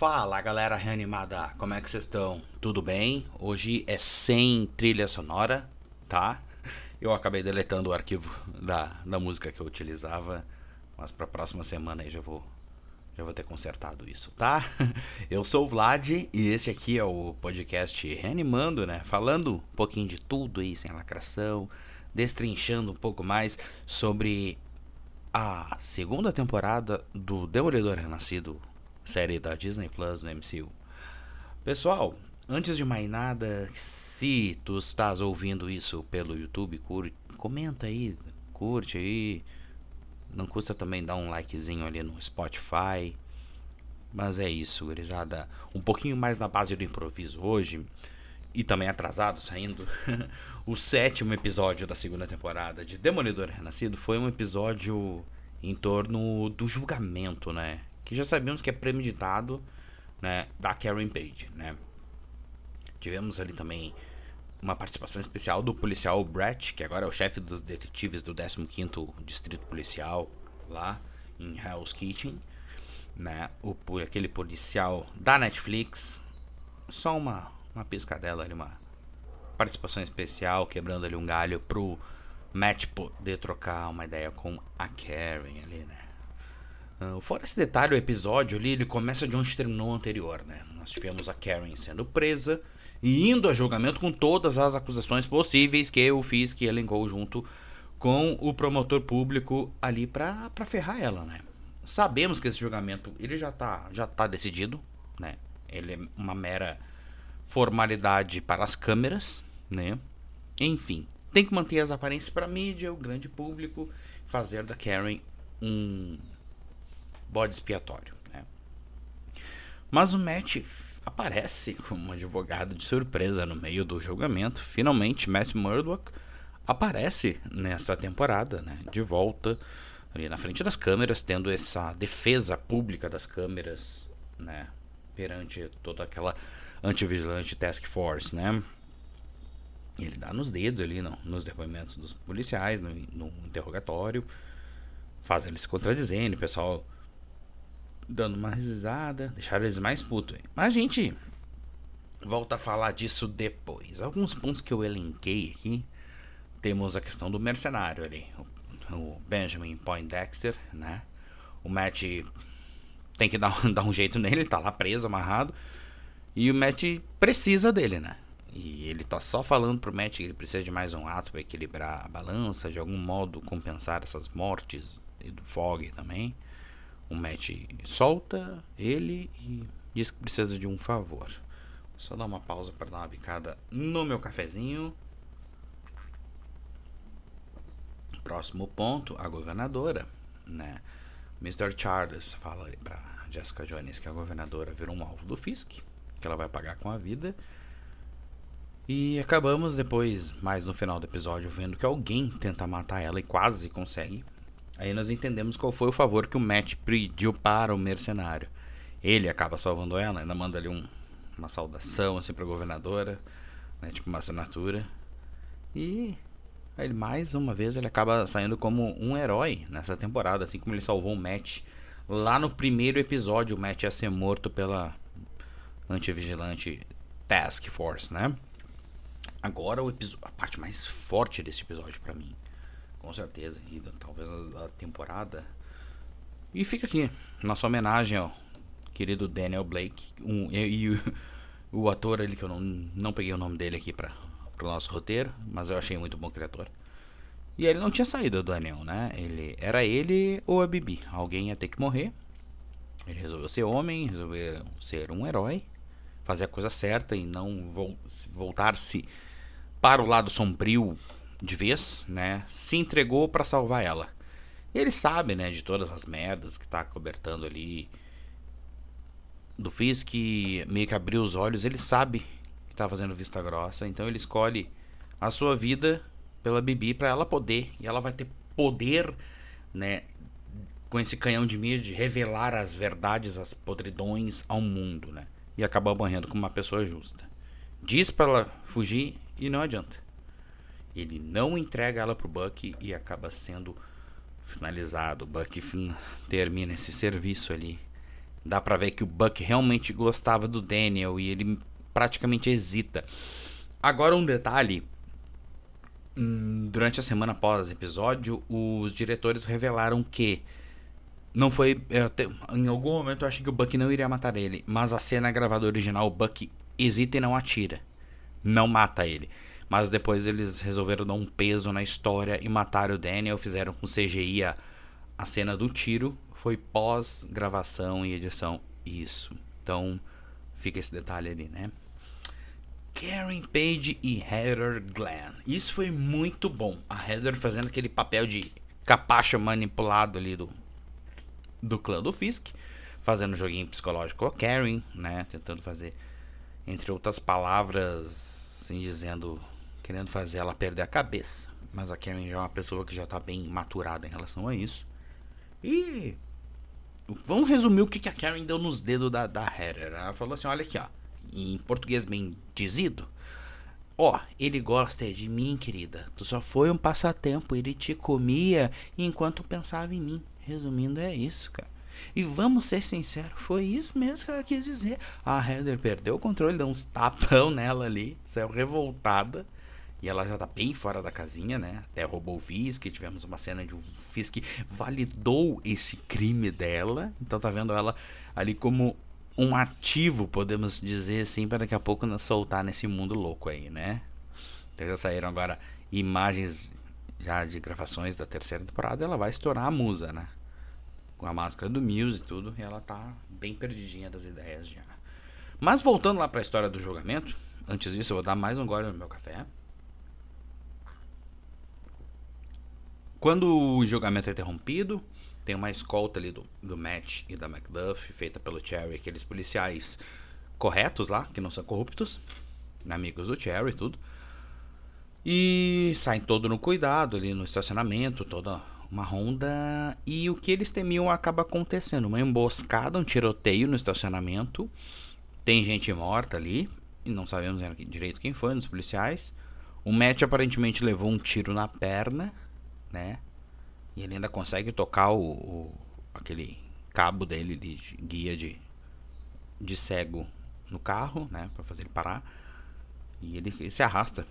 Fala galera reanimada, como é que vocês estão? Tudo bem? Hoje é sem trilha sonora, tá? Eu acabei deletando o arquivo da música que eu utilizava, mas pra próxima semana aí já vou ter consertado isso, tá? Eu sou o Vlad e esse aqui é o podcast Reanimando, né? Falando um pouquinho de tudo aí, sem lacração, destrinchando um pouco mais sobre a segunda temporada do Demolidor Renascido, série da Disney Plus no MCU. Pessoal, antes de mais nada, se tu estás ouvindo isso pelo YouTube, comenta aí, curte aí. Não custa também dar um likezinho ali no Spotify. Mas é isso, gurizada. Um pouquinho mais na base do improviso hoje. E também atrasado, saindo. O sétimo episódio da segunda temporada de Demolidor Renascido foi um episódio em torno do julgamento, né? Que já sabíamos que é premeditado, né? Da Karen Page, né? Tivemos ali também uma participação especial do policial Brett, que agora é o chefe dos detetives do 15º Distrito Policial, lá em Hell's Kitchen, né? Aquele policial da Netflix. Só uma piscadela ali, uma participação especial, quebrando ali um galho pro Matt poder trocar uma ideia com a Karen ali, né? Fora esse detalhe, o episódio ali, ele começa de onde terminou o anterior, né? Nós tivemos a Karen sendo presa e indo a julgamento com todas as acusações possíveis que o Fisk elencou junto com o promotor público ali pra ferrar ela, né? Sabemos que esse julgamento, ele já tá decidido, né? Ele é uma mera formalidade para as câmeras, né? Enfim, tem que manter as aparências para a mídia, o grande público, fazer da Karen um bode expiatório, né? Mas o Matt aparece como um advogado de surpresa no meio do julgamento. Finalmente, Matt Murdock aparece nessa temporada, né? De volta ali na frente das câmeras, tendo essa defesa pública das câmeras, né? Perante toda aquela antivigilante task force, né? Ele dá nos dedos ali, nos depoimentos dos policiais, no interrogatório, faz eles se contradizendo, o pessoal dando uma risada, deixar eles mais putos. Mas a gente volta a falar disso depois. Alguns pontos que eu elenquei aqui, temos a questão do mercenário ali, o Benjamin Poindexter, né? O Matt tem que dar um jeito nele, ele tá lá preso, amarrado, e o Matt precisa dele, né? E ele tá só falando pro Matt que ele precisa de mais um ato para equilibrar a balança, de algum modo compensar essas mortes, e do Fog também. O Matt solta ele e diz que precisa de um favor. Vou só dar uma pausa para dar uma bicada no meu cafezinho. Próximo ponto, a governadora, né? Mr. Charles fala ali pra Jessica Jones que a governadora virou um alvo do Fisk, que ela vai pagar com a vida. E acabamos depois, mais no final do episódio, vendo que alguém tenta matar ela e quase consegue. Aí nós entendemos qual foi o favor que o Matt pediu para o mercenário. Ele acaba salvando ela, ainda manda ali uma saudação assim pra governadora, né, tipo uma assinatura. E aí, mais uma vez ele acaba saindo como um herói nessa temporada, assim como ele salvou o Matt. Lá no primeiro episódio, o Matt ia ser morto pela antivigilante Task Force, né? Agora a parte mais forte desse episódio pra mim, com certeza, e talvez a temporada. E fica aqui, nossa homenagem ao querido Daniel Blake e o ator ali, que eu não peguei o nome dele aqui pro nosso roteiro, mas eu achei muito bom aquele ator. E ele não tinha saído do anel, né? Era ele ou a Bibi. Alguém ia ter que morrer. Ele resolveu ser homem, resolveu ser um herói, fazer a coisa certa e não voltar-se para o lado sombrio de vez, né? Se entregou para salvar ela. E ele sabe, né, de todas as merdas que tá cobertando ali do Fisk, meio que abriu os olhos, ele sabe que tá fazendo vista grossa, então ele escolhe a sua vida pela Bibi para ela poder, e ela vai ter poder, né, com esse canhão de mídia de revelar as verdades, as podridões ao mundo, né? E acaba morrendo como uma pessoa justa. Diz para ela fugir e não adianta. Ele não entrega ela pro Bucky e acaba sendo finalizado. O Bucky termina esse serviço ali Dá pra ver que o Buck realmente gostava do Daniel e ele praticamente hesita. Agora um detalhe, durante a semana após o episódio, os diretores revelaram que não foi. Em algum momento eu achei que o Buck não iria matar ele, mas a cena gravada original, o Buck hesita e não atira. Não mata ele. Mas depois eles resolveram dar um peso na história e mataram o Daniel, fizeram com CGI a cena do tiro. Foi pós-gravação e edição. Isso. Então fica esse detalhe ali, né? Karen Page e Heather Glenn. Isso foi muito bom. A Heather fazendo aquele papel de capacho manipulado ali do clã do Fisk, fazendo um joguinho psicológico com a Karen, né? Tentando fazer, entre outras palavras, assim dizendo, querendo fazer ela perder a cabeça. Mas a Karen já é uma pessoa que já tá bem maturada em relação a isso. E vamos resumir o que a Karen deu nos dedos da Heather. Ela falou assim, olha aqui, ó, em português bem dizido, ó, ele gosta de mim, querida. Tu só foi um passatempo, ele te comia enquanto pensava em mim. Resumindo, é isso, cara. E vamos ser sinceros, foi isso mesmo que ela quis dizer. A Heather perdeu o controle, deu uns tapão nela ali, saiu revoltada. E ela já tá bem fora da casinha, né? Até roubou o Fisk, tivemos uma cena de um Fisk que validou esse crime dela. Então tá vendo ela ali como um ativo, podemos dizer assim, para daqui a pouco nos soltar nesse mundo louco aí, né? Então já saíram agora imagens já de gravações da terceira temporada. Ela vai estourar a musa, né? Com a máscara do Muse e tudo. E ela tá bem perdidinha das ideias já. Mas voltando lá pra história do julgamento. Antes disso eu vou dar mais um gole no meu café. Quando o julgamento é interrompido, tem uma escolta ali do Matt e da Macduff, feita pelo Cherry, aqueles policiais corretos lá, que não são corruptos, amigos do Cherry e tudo. E saem todo no cuidado ali no estacionamento, toda uma ronda. E o que eles temiam acaba acontecendo, uma emboscada, um tiroteio no estacionamento. Tem gente morta ali, e não sabemos direito quem foi, nos policiais. O Matt aparentemente levou um tiro na perna, né? E ele ainda consegue tocar aquele cabo dele de guia de cego no carro, né? Pra fazer ele parar. E ele se arrasta,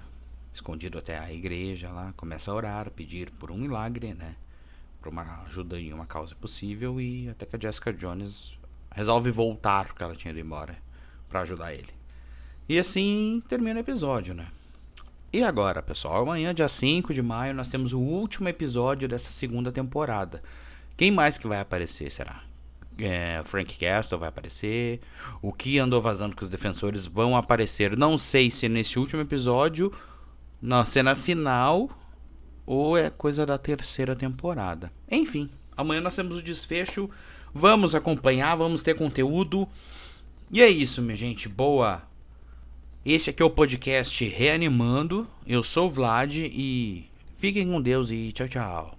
escondido até a igreja lá, começa a orar, pedir por um milagre, né? Por uma ajuda em uma causa possível. E até que a Jessica Jones resolve voltar, porque ela tinha ido embora, pra ajudar ele. E assim termina o episódio, né? E agora, pessoal, amanhã, dia 5 de maio, nós temos o último episódio dessa segunda temporada. Quem mais que vai aparecer, será? Frank Castle vai aparecer. O que andou vazando que os defensores vão aparecer. Não sei se nesse último episódio, na cena final, ou é coisa da terceira temporada. Enfim, amanhã nós temos o desfecho. Vamos acompanhar, vamos ter conteúdo. E é isso, minha gente. Boa. Esse aqui é o podcast Reanimando. Eu sou o Vlad e fiquem com Deus e tchau, tchau.